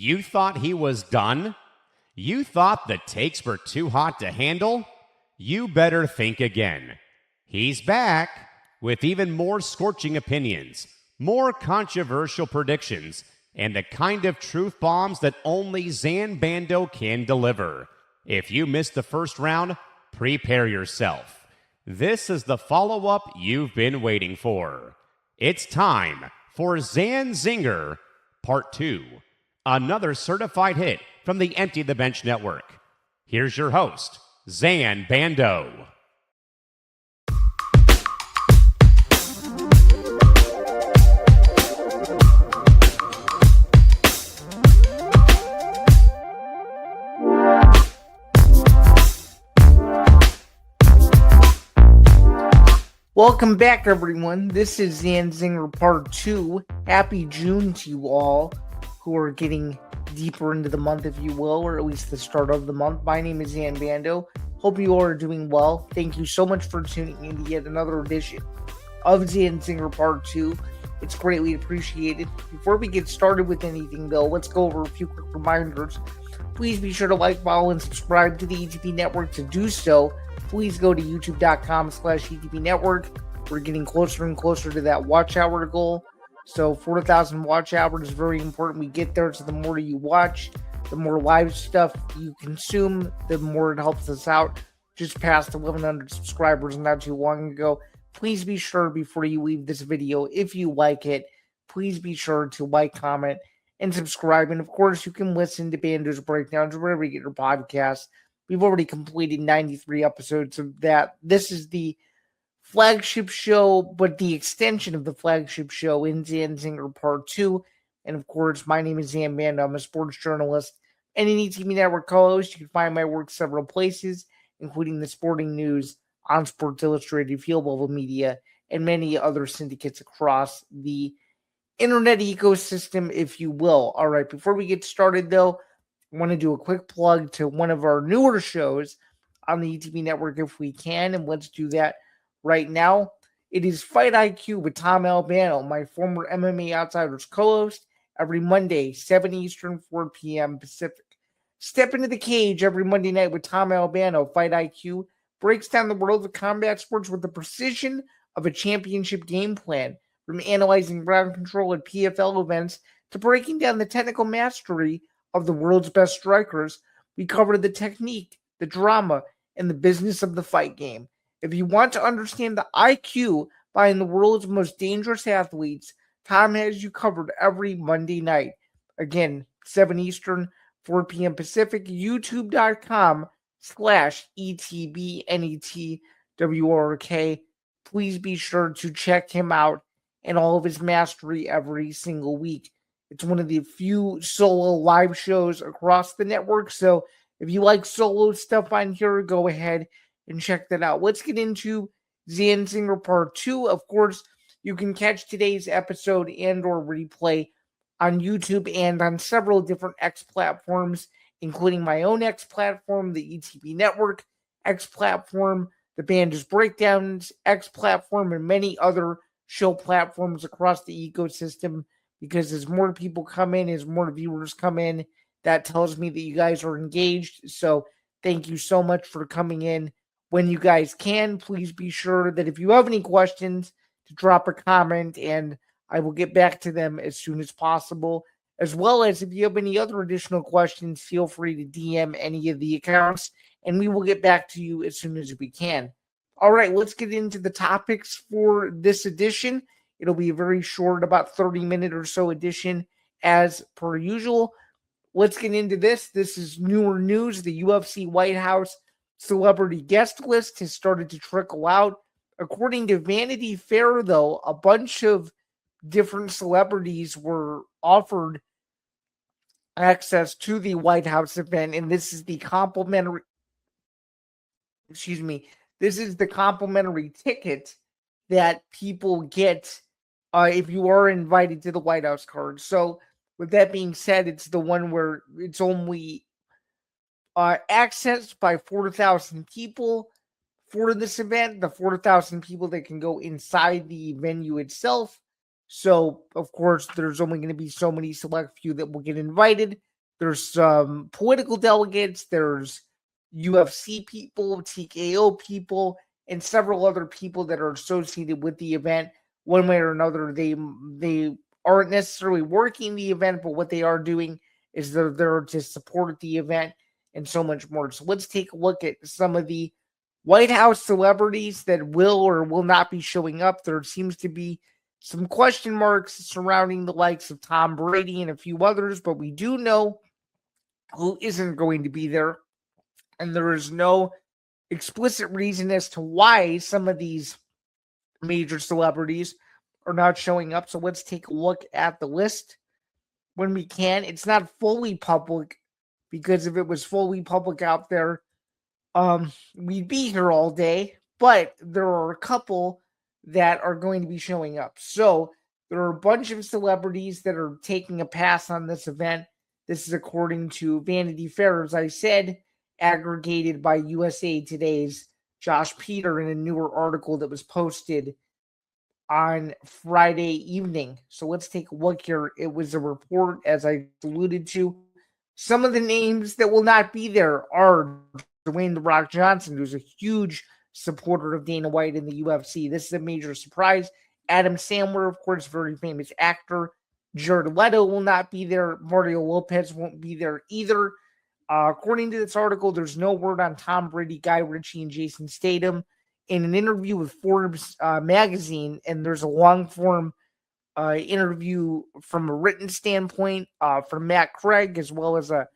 You thought he was done? You thought the takes were too hot to handle? You better think again. He's back with even more scorching opinions, more controversial predictions, and the kind of truth bombs that only Zain Bando can deliver. If you missed the first round, prepare yourself. This is the follow-up you've been waiting for. It's time for Zain Zinger Part 2, another certified hit from the Empty the Bench Network. Here's your host, Zain Bando. Welcome back, everyone. This is Zain Zinger Part 2. Happy June to you all who are getting deeper into the month, if you will, or at least the start of the month. My name is Zain Bando. Hope you all are doing well. Thank you so much for tuning in to yet another edition of Zain Zinger Part 2. It's greatly appreciated. Before we get started with anything, though, let's go over a few quick reminders. Please be sure to like, follow, and subscribe to the ETB Network. To do so, please go to youtube.com/ETB Network. We're getting closer and closer to that watch hour goal. So 4,000 watch hours is very important. We get there, so the more you watch, the more live stuff you consume, the more it helps us out. Just passed 1,100 subscribers not too long ago. Please be sure before you leave this video, if you like it, please be sure to like, comment, and subscribe. And of course, you can listen to Bando's Breakdowns wherever you get your podcasts. We've already completed 93 episodes of that. This is the flagship show, but the extension of the flagship show in Zain Zinger Part 2. And of course, my name is Zain Bando. I'm a sports journalist and an ETB Network co-host. You can find my work several places, including the Sporting News, on Sports Illustrated, Field Level Media, and many other syndicates across the internet ecosystem, if you will. All right, before we get started, though, I want to do a quick plug to one of our newer shows on the ETB Network if we can, and let's do that right now. It is Fight IQ with Tom Albano, my former MMA Outsiders co-host, every Monday, 7 Eastern, 4 p.m. Pacific. Step into the cage every Monday night with Tom Albano. Fight IQ breaks down the world of combat sports with the precision of a championship game plan, from analyzing ground control at PFL events to breaking down the technical mastery of the world's best strikers. We cover the technique, the drama, and the business of the fight game. If you want to understand the IQ behind the world's most dangerous athletes, Tom has you covered every Monday night. Again, 7 Eastern, 4 p.m. Pacific, youtube.com/ETBNETWRK. Please be sure to check him out and all of his mastery every single week. It's one of the few solo live shows across the network. So if you like solo stuff on here, go ahead and check that out. Let's get into Zain Zinger Part 2. Of course, you can catch today's episode and or replay on YouTube and on several different X platforms, including my own X platform, the ETB Network X platform, the Bando's Breakdowns X platform, and many other show platforms across the ecosystem. Because as more people come in, as more viewers come in, that tells me that you guys are engaged. So thank you so much for coming in. When you guys can, please be sure that if you have any questions, to drop a comment, and I will get back to them as soon as possible. As well as if you have any other additional questions, feel free to DM any of the accounts, and we will get back to you as soon as we can. All right, let's get into the topics for this edition. It'll be a very short, about 30-minute or so edition as per usual. Let's get into this. This is newer news. The UFC White House celebrity guest list has started to trickle out. According to Vanity Fair, though, a bunch of different celebrities were offered access to the White House event, and this is the complimentary ticket that people get if you are invited to the White House card. So with that being said, it's the one where it's only accessed by 4,000 people for this event, the 4,000 people that can go inside the venue itself. So, of course, there's only going to be so many select few that will get invited. There's some political delegates. There's UFC people, TKO people, and several other people that are associated with the event one way or another. They aren't necessarily working the event, but what they are doing is they're there to support the event and so much more. So let's take a look at some of the White House celebrities that will or will not be showing up. There seems to be some question marks surrounding the likes of Tom Brady and a few others, but we do know who isn't going to be there. And there is no explicit reason as to why some of these major celebrities are not showing up. So let's take a look at the list when we can. It's not fully public because if it was fully public out there, we'd be here all day. But there are a couple that are going to be showing up. So there are a bunch of celebrities that are taking a pass on this event. This is according to Vanity Fair, as I said, aggregated by USA Today's Josh Peter in a newer article that was posted on Friday evening. So let's take a look here. It was a report, as I alluded to. Some of the names that will not be there are Dwayne "The Rock" Johnson, who's a huge supporter of Dana White in the UFC. This is a major surprise. Adam Sandler, of course, very famous actor. Jared Leto will not be there. Mario Lopez won't be there either. According to this article, there's no word on Tom Brady, Guy Ritchie, and Jason Statham. In an interview with Forbes magazine, and there's a long-form interview from a written standpoint from Matt Craig, as well as a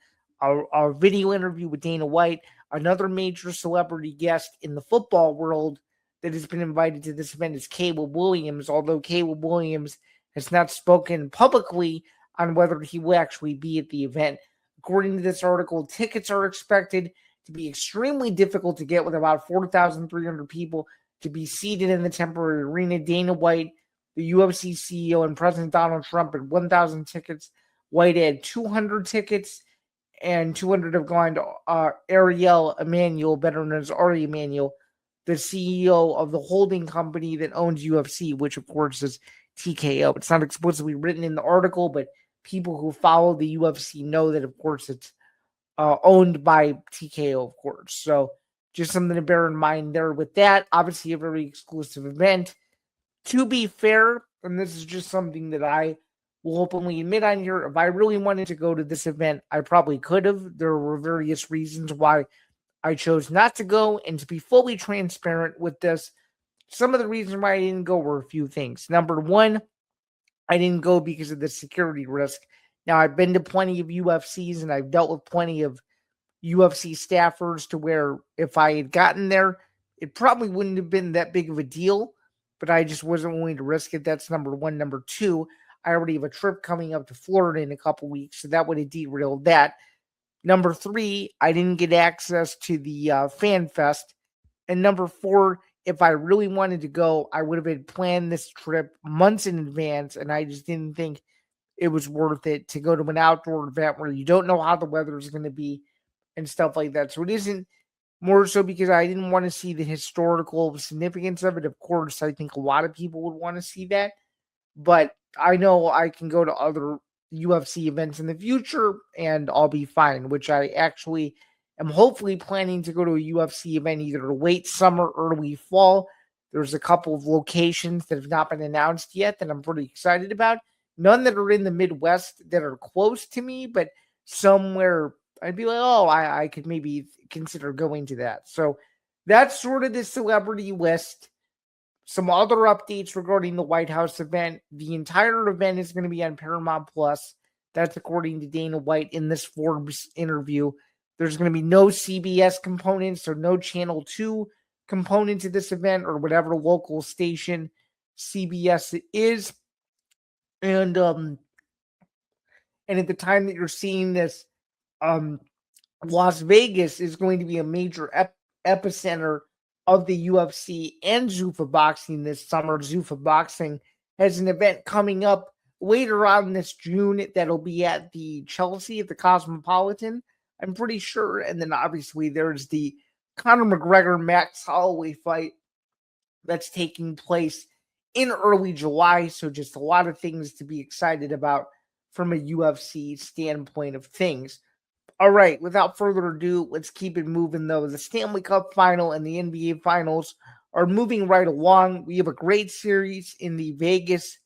video interview with Dana White, another major celebrity guest in the football world that has been invited to this event is Caleb Williams, although Caleb Williams has not spoken publicly on whether he will actually be at the event. According to this article, tickets are expected to be extremely difficult to get, with about 4,300 people to be seated in the temporary arena. Dana White, the UFC CEO, and President Donald Trump had 1,000 tickets. White had 200 tickets, and 200 have gone to Ariel Emanuel, better known as Ari Emanuel, the CEO of the holding company that owns UFC, which of course is TKO. It's not explicitly written in the article, but people who follow the UFC know that, of course, it's owned by TKO, of course. So just something to bear in mind there with that. Obviously, a very exclusive event. To be fair, and this is just something that I will openly admit on here, if I really wanted to go to this event, I probably could have. There were various reasons why I chose not to go. And to be fully transparent with this, some of the reasons why I didn't go were a few things. Number one, I didn't go because of the security risk. Now, I've been to plenty of UFCs and I've dealt with plenty of UFC staffers to where if I had gotten there, it probably wouldn't have been that big of a deal, but I just wasn't willing to risk it. That's number one. Number two, I already have a trip coming up to Florida in a couple weeks, so that would have derailed that. Number three, I didn't get access to the Fan Fest. And number four, if I really wanted to go, I would have had planned this trip months in advance, and I just didn't think it was worth it to go to an outdoor event where you don't know how the weather is going to be and stuff like that. So it isn't more so because I didn't want to see the historical significance of it. Of course, I think a lot of people would want to see that, but I know I can go to other UFC events in the future and I'll be fine, which I actually am hopefully planning to go to a UFC event either late summer, early fall. There's a couple of locations that have not been announced yet that I'm pretty excited about. None that are in the Midwest that are close to me, but somewhere I'd be like, oh, I could maybe consider going to that. So that's sort of the celebrity list. Some other updates regarding the White House event. The entire event is going to be on Paramount Plus. That's according to Dana White in this Forbes interview. There's going to be no CBS component, so no Channel 2 component to this event or whatever local station CBS is. And at the time that you're seeing this, Las Vegas is going to be a major epicenter of the UFC and Zuffa Boxing this summer. Zuffa Boxing has an event coming up later on this June that'll be at the Chelsea at the Cosmopolitan, I'm pretty sure. And then obviously there's the Conor McGregor Max Holloway fight that's taking place in early July. So just a lot of things to be excited about from a UFC standpoint of things. All right, without further ado, let's keep it moving though. The Stanley Cup final and the NBA finals are moving right along. We have a great series in the Vegas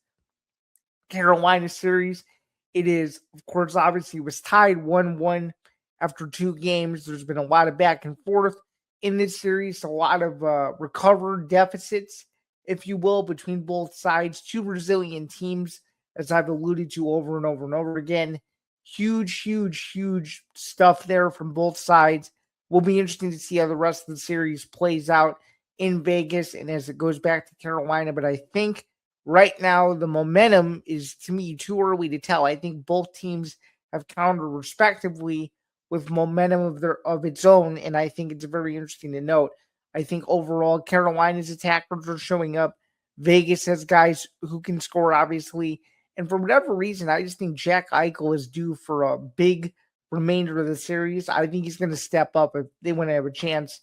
Carolina series. It is, of course, obviously was tied 1-1 after 2 games. There's been a lot of back and forth in this series, a lot of recovered deficits, if you will, between both sides. Two resilient teams, as I've alluded to over and over and over again. Huge stuff there from both sides. Will be interesting to see how the rest of the series plays out in Vegas and as it goes back to Carolina. But I think right now, the momentum is, to me, too early to tell. I think both teams have countered respectively with momentum of its own, and I think it's very interesting to note. I think overall, Carolina's attackers are showing up. Vegas has guys who can score, obviously, and for whatever reason, I just think Jack Eichel is due for a big remainder of the series. I think he's going to step up if they want to have a chance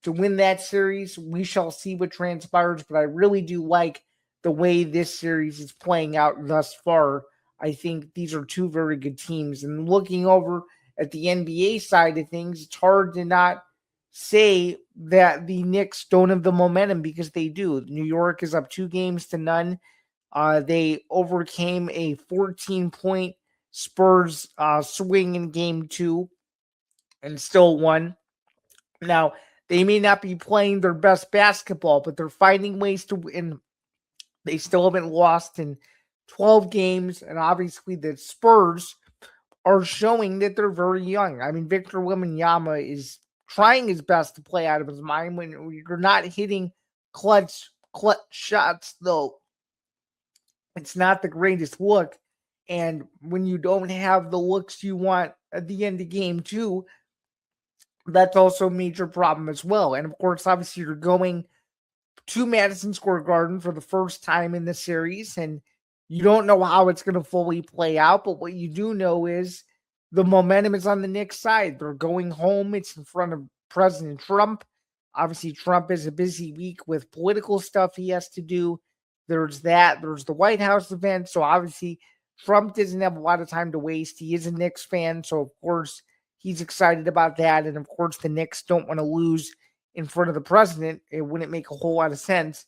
to win that series. We shall see what transpires, but I really do like the way this series is playing out thus far. I think these are two very good teams. And looking over at the NBA side of things, it's hard to not say that the Knicks don't have the momentum because they do. New York is up 2-0. They overcame a 14-point Spurs swing in game 2 and still won. Now, they may not be playing their best basketball, but they're finding ways to win. They still haven't lost in 12 games, and obviously the Spurs are showing that they're very young. I mean, Victor Wembanyama is trying his best to play out of his mind. When you're not hitting clutch shots, though, it's not the greatest look. And when you don't have the looks you want at the end of game 2, that's also a major problem as well. And of course, obviously, you're going to Madison Square Garden for the first time in the series, and you don't know how it's going to fully play out, but what you do know is the momentum is on the Knicks side. They're going home. It's in front of President Trump. Obviously, Trump has a busy week with political stuff he has to do. There's that. There's the White House event, so obviously Trump doesn't have a lot of time to waste. He is a Knicks fan, so of course he's excited about that, and of course the Knicks don't want to lose in front of the president. It wouldn't make a whole lot of sense.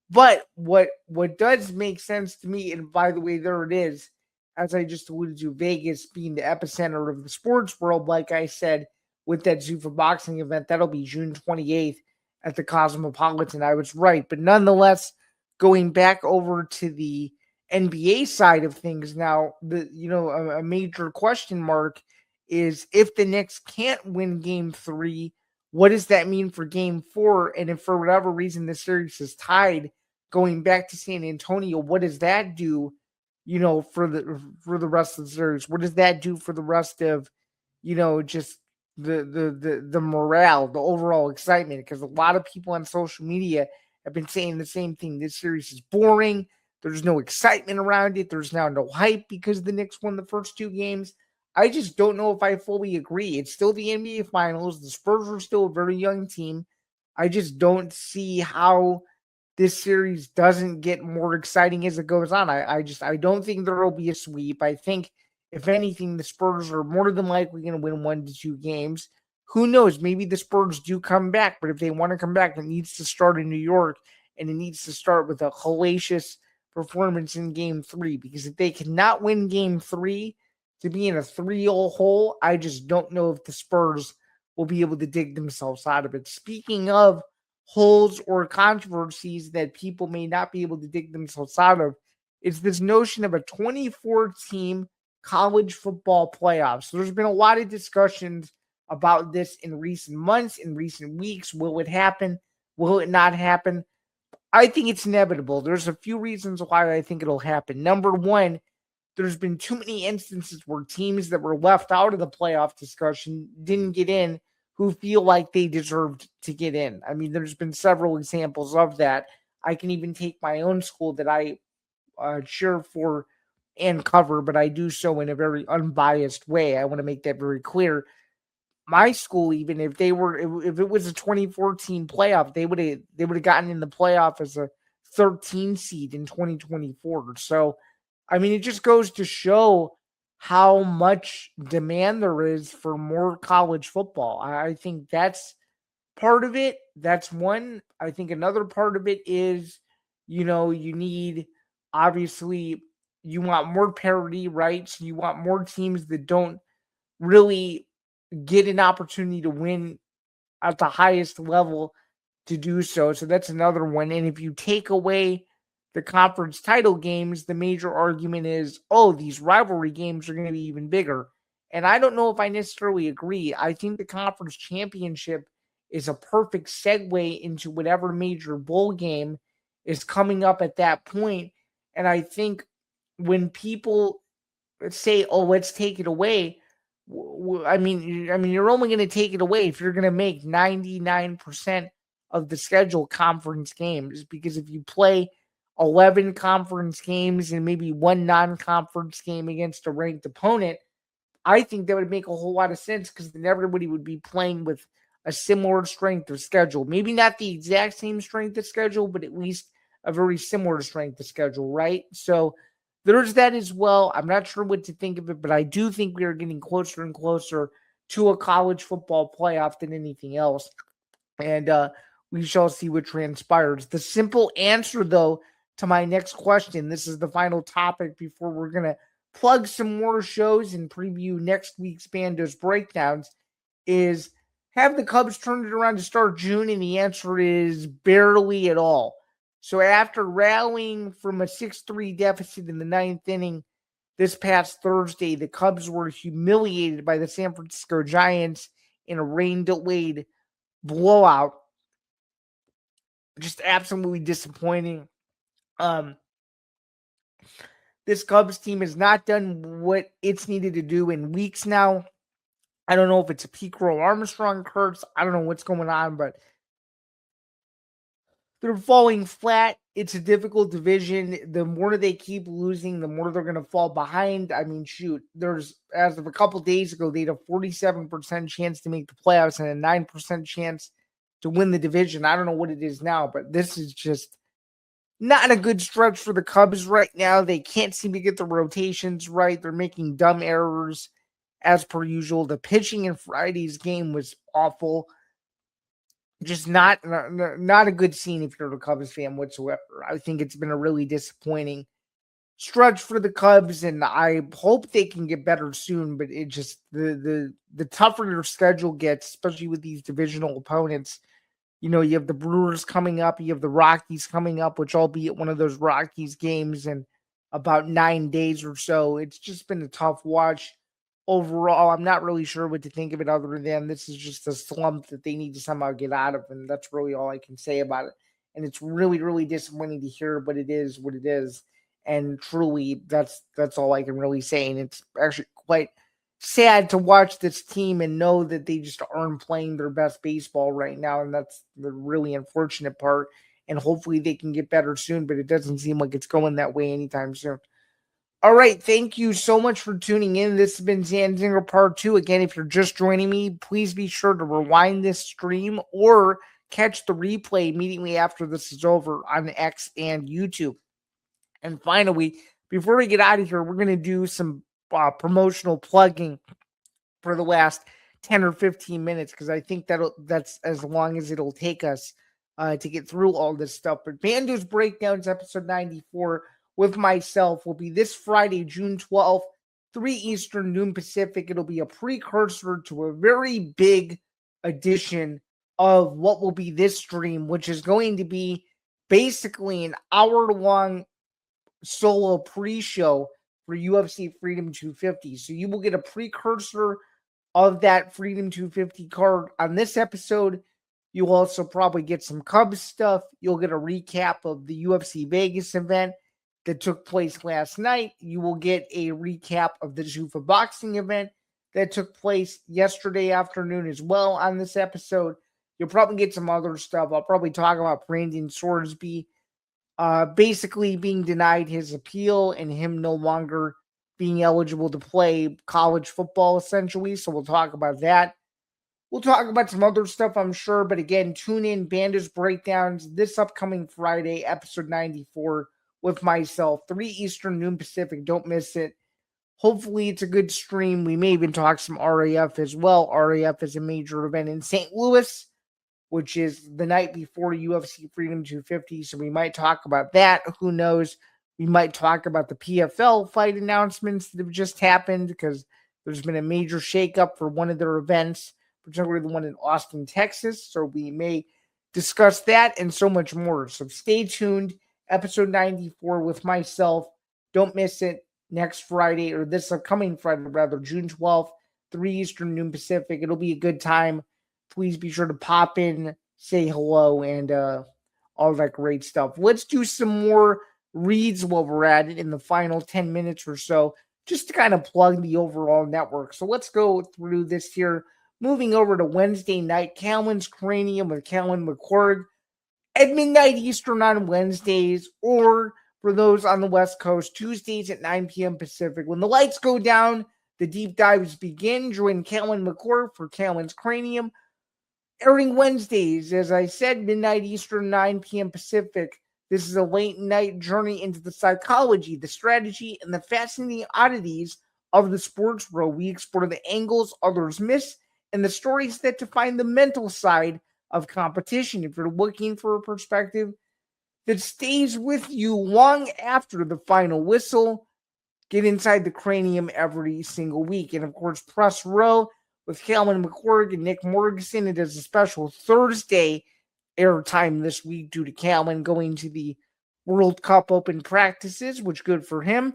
But what does make sense to me, and by the way, there it is, as I just alluded to, Vegas being the epicenter of the sports world, like I said, with that Zuffa boxing event, that'll be June 28th at the Cosmopolitan. I was right. But nonetheless, going back over to the NBA side of things now, a major question mark is if the Knicks can't win game 3, what does that mean for game 4? And if for whatever reason the series is tied going back to San Antonio, what does that do, for the rest of the series? What does that do for the rest of, just the morale, the overall excitement? Because a lot of people on social media have been saying the same thing. This series is boring. There's no excitement around it. There's now no hype because the Knicks won the first 2 games. I just don't know if I fully agree. It's still the NBA Finals. The Spurs are still a very young team. I just don't see how this series doesn't get more exciting as it goes on. I don't think there will be a sweep. I think, if anything, the Spurs are more than likely going to win 1 to 2 games. Who knows? Maybe the Spurs do come back, but if they want to come back, it needs to start in New York, and it needs to start with a hellacious performance in game 3, because if they cannot win game 3 to be in a 3-0 hole, I just don't know if the Spurs will be able to dig themselves out of it. Speaking of holes or controversies that people may not be able to dig themselves out of, it's this notion of a 24-team college football playoff. So there's been a lot of discussions about this in recent months, in recent weeks. Will it happen? Will it not happen? I think it's inevitable. There's a few reasons why I think it'll happen. Number one, there's been too many instances where teams that were left out of the playoff discussion didn't get in who feel like they deserved to get in. I mean, there's been several examples of that. I can even take my own school that I cheer for and cover, but I do so in a very unbiased way. I want to make that very clear. My school, even if it was a 2014 playoff, they would have gotten in the playoff as a 13 seed in 2024. So, I mean, it just goes to show how much demand there is for more college football. I think that's part of it. That's one. I think another part of it is, you need, obviously, you want more parity, right? So you want more teams that don't really get an opportunity to win at the highest level to do so. So that's another one. And if you take away the conference title games, the major argument is, oh, these rivalry games are going to be even bigger. And I don't know if I necessarily agree. I think the conference championship is a perfect segue into whatever major bowl game is coming up at that point. And I think when people say, "Oh, let's take it away," you're only going to take it away if you're going to make 99% of the schedule conference games. Because if you play 11 conference games and maybe one non-conference game against a ranked opponent, I think that would make a whole lot of sense, because then everybody would be playing with a similar strength of schedule. Maybe not the exact same strength of schedule, but at least a very similar strength of schedule, right? So there's that as well. I'm not sure what to think of it, but I do think we are getting closer and closer to a college football playoff than anything else. And we shall see what transpires. The simple answer, though, to my next question, this is the final topic before we're going to plug some more shows and preview next week's Bando's breakdowns, is, have the Cubs turned it around to start June? And the answer is barely at all. So after rallying from a 6-3 deficit in the ninth inning this past Thursday, the Cubs were humiliated by the San Francisco Giants in a rain-delayed blowout. Just absolutely disappointing. This Cubs team has not done what it's needed to do in weeks now. I don't know if it's a Pete Armstrong curse. I don't know what's going on, but they're falling flat. It's a difficult division. The more they keep losing, the more they're going to fall behind. I mean, shoot, there's, as of a couple days ago, they had a 47% chance to make the playoffs and a 9% chance to win the division. I don't know what it is now, but this is just not a good stretch for the Cubs right now. They can't seem to get the rotations right. They're making dumb errors as per usual. The pitching in Friday's game was awful. Just not a good scene if you're a Cubs fan whatsoever. I think it's been a really disappointing stretch for the Cubs, and I hope they can get better soon. But it just, the tougher your schedule gets, especially with these divisional opponents. You have the Brewers coming up, you have the Rockies coming up, which I'll be at one of those Rockies games in about 9 days or so. It's just been a tough watch. Overall, I'm not really sure what to think of it, other than this is just a slump that they need to somehow get out of, and that's really all I can say about it. And it's really, really disappointing to hear, but it is what it is. And truly, that's all I can really say. And it's actually quite sad to watch this team and know that they just aren't playing their best baseball right now, and that's the really unfortunate part. And hopefully they can get better soon, but it doesn't seem like it's going that way anytime soon. All right, thank you so much for tuning in. This has been Zinger Part 2. Again, if you're just joining me, please be sure to rewind this stream or catch the replay immediately after this is over on X and YouTube. And finally, before we get out of here, we're going to do some promotional plugging for the last 10 or 15 minutes, because I think that's as long as it'll take us to get through all this stuff. But Bando's Breakdowns episode 94 with myself will be this Friday, June 12th, 3 Eastern, noon Pacific. It'll be a precursor to a very big edition of what will be this stream, which is going to be basically an hour-long solo pre-show for UFC Freedom 250. So you will get a precursor of that Freedom 250 card on this episode. You'll also probably get some Cubs stuff. You'll get a recap of the UFC Vegas event that took place last night. You will get a recap of the Zuffa boxing event that took place yesterday afternoon as well on this episode. You'll probably get some other stuff. I'll probably talk about Brandon Sorsby basically being denied his appeal and him no longer being eligible to play college football, essentially. So we'll talk about that. We'll talk about some other stuff, I'm sure. But again, tune in, Bando's Breakdowns, this upcoming Friday, episode 94, with myself, 3 Eastern, noon Pacific. Don't miss it. Hopefully it's a good stream. We may even talk some RAF as well. RAF is a major event in St. Louis, which is the night before UFC Freedom 250. So we might talk about that. Who knows? We might talk about the PFL fight announcements that have just happened because there's been a major shakeup for one of their events, particularly the one in Austin, Texas. So we may discuss that and so much more. So stay tuned. Episode 94 with myself. Don't miss it next Friday, or this upcoming Friday, rather, June 12th, 3 Eastern, noon Pacific. It'll be a good time. Please be sure to pop in, say hello, and all that great stuff. Let's do some more reads while we're at it in the final 10 minutes or so, just to kind of plug the overall network. So let's go through this here. Moving over to Wednesday night, Callan's Cranium with Callan McCord at midnight Eastern on Wednesdays, or for those on the West Coast, Tuesdays at 9 p.m. Pacific. When the lights go down, the deep dives begin. Join Callan McCord for Callan's Cranium. Airing Wednesdays, as I said, midnight Eastern, 9 p.m. Pacific. This is a late night journey into the psychology, the strategy, and the fascinating oddities of the sports world. We explore the angles others miss and the stories that define the mental side of competition. If you're looking for a perspective that stays with you long after the final whistle, get inside the cranium every single week. And of course, Press Row with Callan McCord and Nick Morganson. It is a special Thursday airtime this week due to Callan going to the World Cup Open practices, which good for him.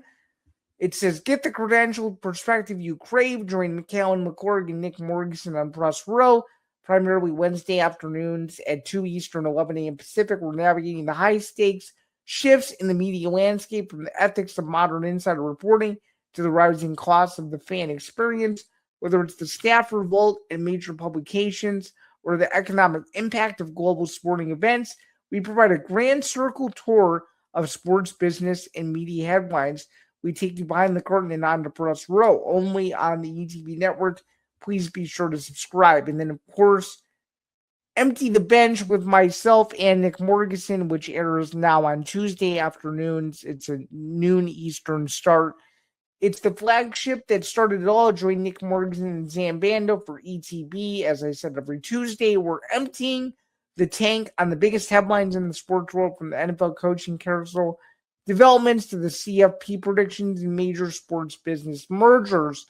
It says, get the credentialed perspective you crave. Join Callan McCord and Nick Morganson on Press Row, primarily Wednesday afternoons at 2 Eastern, 11 a.m. Pacific. We're navigating the high-stakes shifts in the media landscape, from the ethics of modern insider reporting to the rising costs of the fan experience. Whether it's the staff revolt in major publications or the economic impact of global sporting events, we provide a grand circle tour of sports business and media headlines. We take you behind the curtain and on to Press Row, only on the ETV network. Please be sure to subscribe. And then, of course, Empty the Bench with myself and Nick Morganson, which airs now on Tuesday afternoons. It's a noon Eastern start. It's the flagship that started it all. Join Nick Morganson and Zain Bando for ETB. As I said, every Tuesday, we're emptying the tank on the biggest headlines in the sports world, from the NFL coaching carousel developments to the CFP predictions and major sports business mergers.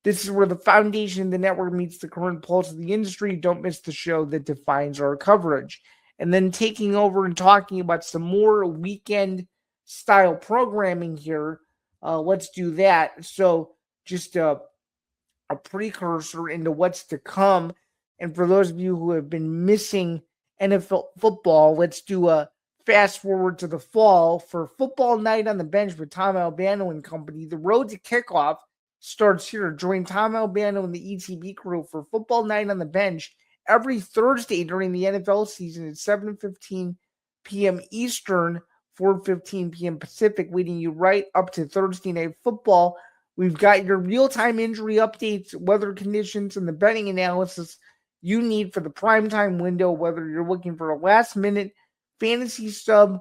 This is where the foundation of the network meets the current pulse of the industry. Don't miss the show that defines our coverage. And then taking over and talking about some more weekend-style programming here. Let's do that. So just a precursor into what's to come. And for those of you who have been missing NFL football, let's do a fast forward to the fall for Football Night on the Bench with Tom Albano and company. The road to kickoff starts here. Join Tom Albano and the ETB crew for Football Night on the Bench every Thursday during the NFL season at 7:15 p.m. Eastern, 4:15 p.m. Pacific, leading you right up to Thursday Night Football. We've got your real-time injury updates, weather conditions, and the betting analysis you need for the primetime window, whether you're looking for a last-minute fantasy sub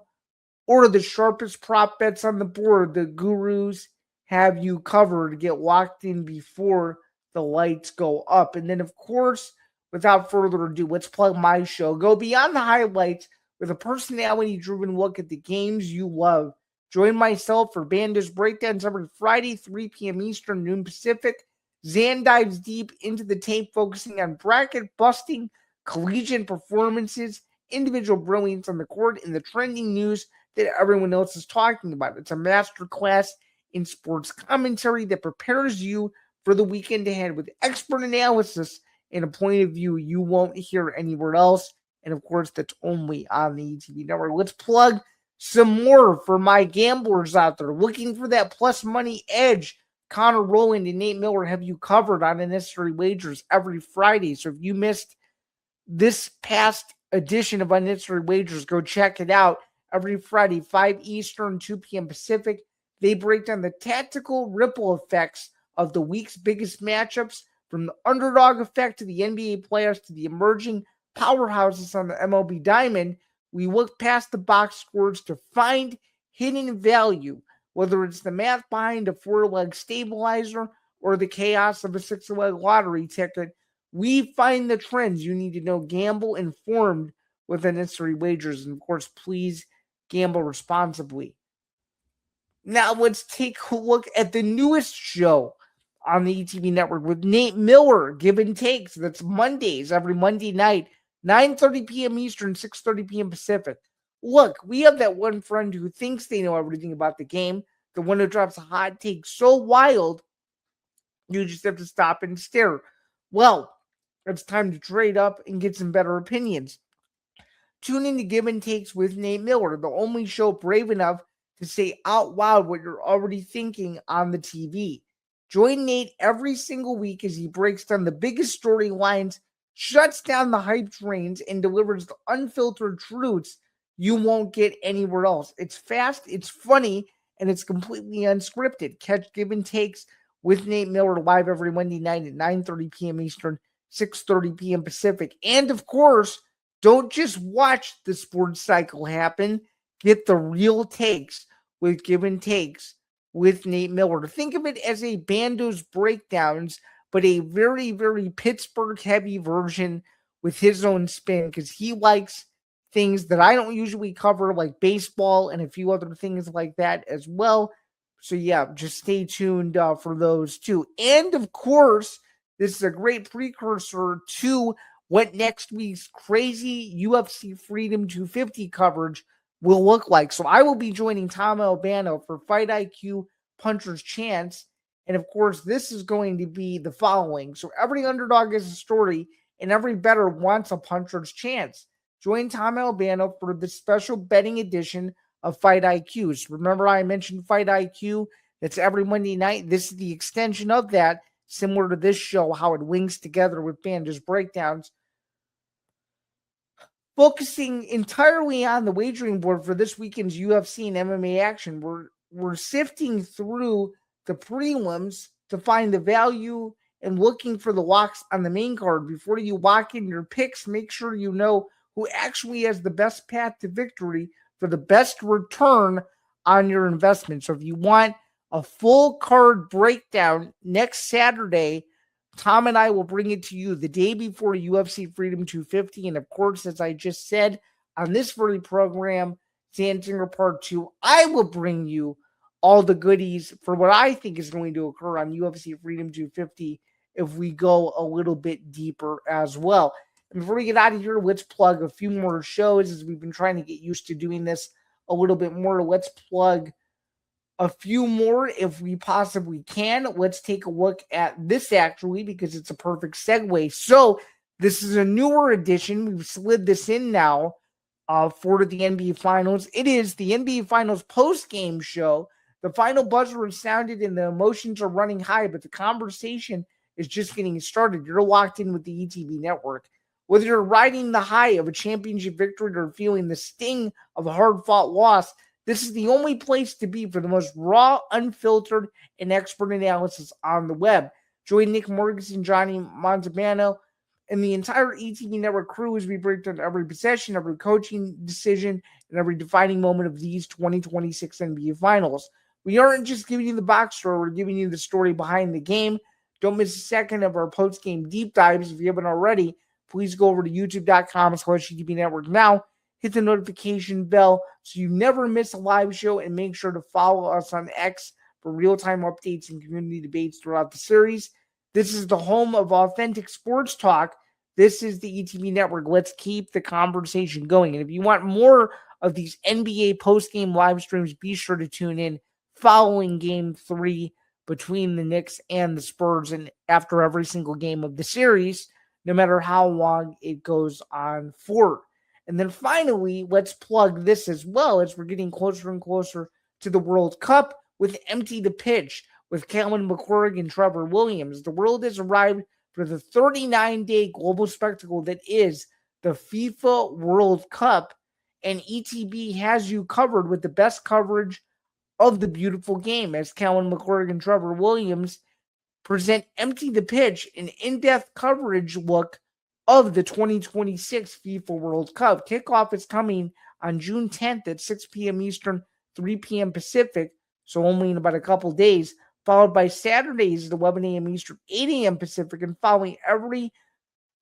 or the sharpest prop bets on the board. The gurus have you covered to get locked in before the lights go up. And then, of course, without further ado, let's plug my show. Go beyond the highlights with a personality-driven look at the games you love. Join myself for Banda's Breakdowns every Friday, 3 p.m. Eastern, noon Pacific. Zan dives deep into the tape, focusing on bracket-busting collegiate performances, individual brilliance on the court, and the trending news that everyone else is talking about. It's a masterclass in sports commentary that prepares you for the weekend ahead with expert analysis and a point of view you won't hear anywhere else. And of course, that's only on the ETV network. Let's plug some more for my gamblers out there looking for that plus money edge. Connor Rowland and Nate Miller have you covered on Unnecessary Wagers every Friday. So if you missed this past edition of Unnecessary Wagers, go check it out every Friday, 5 Eastern, 2 p.m. Pacific. They break down the tactical ripple effects of the week's biggest matchups, from the underdog effect to the NBA playoffs to the emerging powerhouses on the MLB diamond. We look past the box scores to find hidden value whether it's the math behind a 4-leg stabilizer or the chaos of a 6-leg lottery ticket. We find the trends you need to know. Gamble informed with the necessary wagers. And of course, please gamble responsibly. Now let's take a look at the newest show on the ETV network with Nate Miller, Give and Takes. That's Mondays, every Monday night, 9:30 p.m. Eastern, 6:30 p.m. Pacific. Look, we have that one friend who thinks they know everything about the game, the one who drops a hot take so wild, you just have to stop and stare. Well, it's time to trade up and get some better opinions. Tune in to Give and Takes with Nate Miller, the only show brave enough to say out loud what you're already thinking on the TV. Join Nate every single week as he breaks down the biggest storylines, shuts down the hype trains, and delivers the unfiltered truths you won't get anywhere else. It's fast, it's funny, and it's completely unscripted. Catch Give and Takes with Nate Miller live every Monday night at 9:30 p.m. Eastern, 6:30 p.m. Pacific. And of course, don't just watch the sports cycle happen. Get the real takes with Give and Takes with Nate Miller. Think of it as a Bando's breakdowns, but a very, very Pittsburgh-heavy version with his own spin, because he likes things that I don't usually cover, like baseball and a few other things like that as well. So yeah, just stay tuned for those too. And of course, this is a great precursor to what next week's crazy UFC Freedom 250 coverage will look like. So I will be joining Tom Albano for Fight IQ Puncher's Chance. And of course, this is going to be the following. So every underdog has a story, and every bettor wants a puncher's chance. Join Tom Albano for the special betting edition of Fight IQ. So remember, I mentioned Fight IQ. That's every Monday night. This is the extension of that, similar to this show, how it links together with Banda's breakdowns. Focusing entirely on the wagering board for this weekend's UFC and MMA action, we're sifting through the prelims to find the value and looking for the locks on the main card. Before you lock in your picks, make sure you know who actually has the best path to victory for the best return on your investment. So if you want a full card breakdown next Saturday, Tom and I will bring it to you the day before UFC Freedom 250. And of course, as I just said on this very program, Zinger Part 2, I will bring you all the goodies for what I think is going to occur on UFC Freedom 250 if we go a little bit deeper as well. And before we get out of here, let's plug a few more shows, as we've been trying to get used to doing this a little bit more. Let's plug a few more if we possibly can. Let's take a look at this actually, because it's a perfect segue. So this is a newer edition. We've slid this in now for the NBA Finals. It is the NBA Finals post-game show. The final buzzer has sounded and the emotions are running high, but the conversation is just getting started. You're locked in with the ETV network. Whether you're riding the high of a championship victory or feeling the sting of a hard-fought loss, this is the only place to be for the most raw, unfiltered, and expert analysis on the web. Join Nick Morganson, Johnny Montalbano, and the entire ETV network crew as we break down every possession, every coaching decision, and every defining moment of these 2026 NBA Finals. We aren't just giving you the box score, we're giving you the story behind the game. Don't miss a second of our post-game deep dives. If you haven't already, please go over to youtube.com/ETV network now. Hit the notification bell so you never miss a live show, and make sure to follow us on X for real-time updates and community debates throughout the series. This is the home of authentic sports talk. This is the ETV network. Let's keep the conversation going. And if you want more of these NBA post-game live streams, be sure to tune in following Game 3 between the Knicks and the Spurs, and after every single game of the series, no matter how long it goes on for. And then finally, let's plug this as well, as we're getting closer and closer to the World Cup with Empty the Pitch with Calvin McClurg and Trevor Williams. The world has arrived for the 39-day global spectacle that is the FIFA World Cup, and ETB has you covered with the best coverage of the beautiful game, as Calvin McClurg and Trevor Williams present Empty the Pitch, an in-depth coverage look of the 2026 FIFA World Cup. Kickoff is coming on June 10th at 6 p.m. Eastern, 3 p.m. Pacific. so only in about a couple days, followed by Saturdays at 11 a.m. Eastern, 8 a.m. Pacific, and following every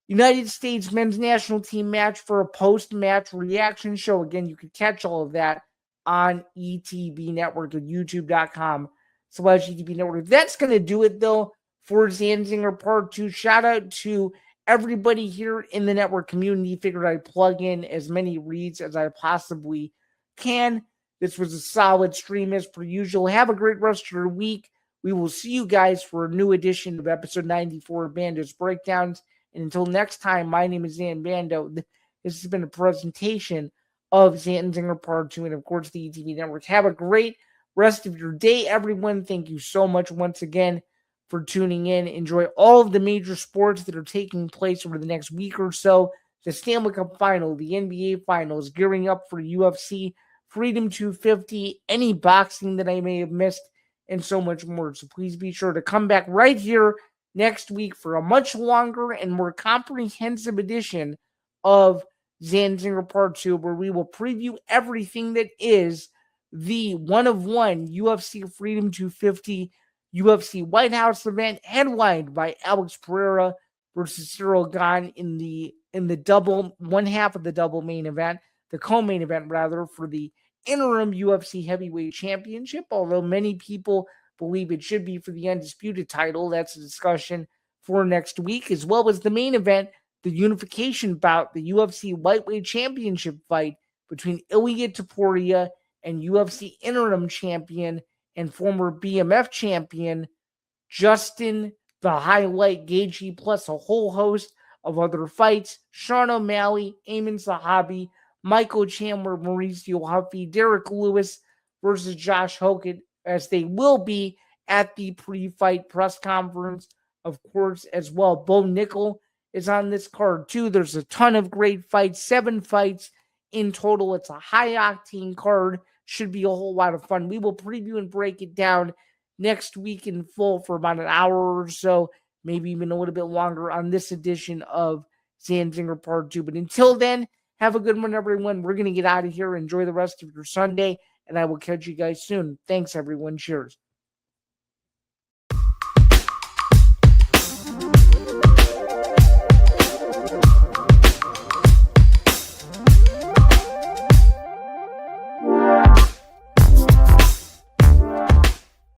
United States men's national team match for a post-match reaction show. Again, you can catch all of that on ETB Network at youtube.com/ETB Network. That's going to do it, though, for Zain Zinger Part 2. Shout out to everybody here in the network community. Figured I'd plug in as many reads as I possibly can. This was a solid stream as per usual. Have a great rest of your week. We will see you guys for a new edition of episode 94 of Bando's Breakdowns. And until next time, my name is Zain Bando. This has been a presentation of Zain Zinger Part 2 and, of course, the ETV Network. Have a great rest of your day, everyone. Thank you so much once again for tuning in. Enjoy all of the major sports that are taking place over the next week or so. The Stanley Cup Final, the NBA Finals, gearing up for UFC, Freedom 250, any boxing that I may have missed, and so much more. So please be sure to come back right here next week for a much longer and more comprehensive edition of Zain Zinger Part 2, where we will preview everything that is the one-of-one UFC Freedom 250 UFC White House event, headlined by Alex Pereira versus Cyril Gane in the double, one half of the double main event, the co-main event rather, for the interim UFC Heavyweight Championship, although many people believe it should be for the undisputed title. That's a discussion for next week, as well as the main event, the unification bout, the UFC Lightweight Championship fight between Ilia Topuria and UFC interim champion and former BMF champion Justin the Highlight Gaethje, plus a whole host of other fights. Sean O'Malley, Ayman Sahabi, Michael Chandler, Mauricio Huffy, Derek Lewis versus Josh Hogan, as they will be at the pre-fight press conference, of course, as well. Bo Nickel is on this card, too. There's a ton of great fights, 7 fights in total. It's a high-octane card. Should be a whole lot of fun. We will preview and break it down next week in full for about an hour or so, maybe even a little bit longer on this edition of Zain Zinger Part 2. But until then, have a good one, everyone. We're going to get out of here. Enjoy the rest of your Sunday, and I will catch you guys soon. Thanks, everyone. Cheers.